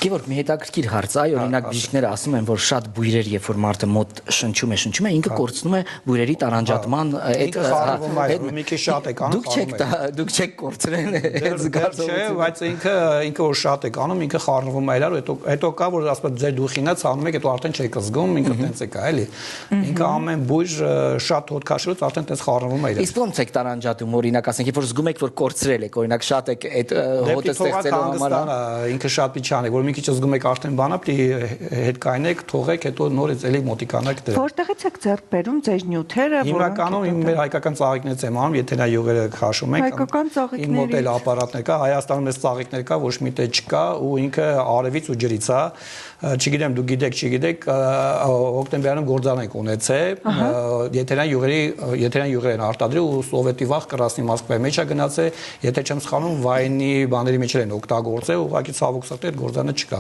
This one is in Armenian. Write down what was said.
Գևորգ, մի հետաքրքիր հարց, այ օրինակ բժիշկները ասում են, որ շատ բույրեր, երբ որ մարդը մոտ շնչում է, ինքը կորցնում է բույրերի տարանջատման այդ մի քիչ շատ է կանում։ Դուք չեք կորցրել այդ զգացողությունը։ Բայց ինքը որ շատ է կանում, ինքը խառնվում է իրար, հետո կա որ ասած ձեր դուխինը ցանում եք, հետո արդեն չեք զգում, ինքը տենց է կա, էլի։ Ինքը ամեն բույր շատ հոտ քաշելուց արդեն տենց խառնվում է իրար։ Իսկ ո՞նց եք տարանջատում, օրինակ ասենք, երբ որ զգում եք, որ կորցրել եք, օրինակ շատ եք այդ հոտը ստեղծելու համար, ինքը շատ պիտի չանեք, որ մի քիչ զգում եք արդեն բանա, պիտի հետ կայնեք, թողեք, հետո նորից էլի մոտիկանաք դրան։ Որտեղից եք ձեռք բերում ձեր նյութերը, հիմնականում մեր հայկական ծաղիկներից եմ անում, եթե նա յուղերը քաշում եք։ Հայկական ծաղիկների։ Իմ մոտ էլ ապարատներ կա, Հայաստանում էս ծաղիկներ կա, ոչ մի տեղ չկա ու ինքը արևից ու ջրից է։ Չգիտեմ դուք գիտեք, չգիտեք, հոկտեմբերում գործան ենք ունեցել, եթերյան յուղեր են արտադրել ու սովետի վաղ կրասնի Մոսկվայի մեջ է գնացել, եթե չեմ սխալվում, վայնի բաների մեջ են օգտագործել, ուղղակի ցավոք սրտի գործանը չկա։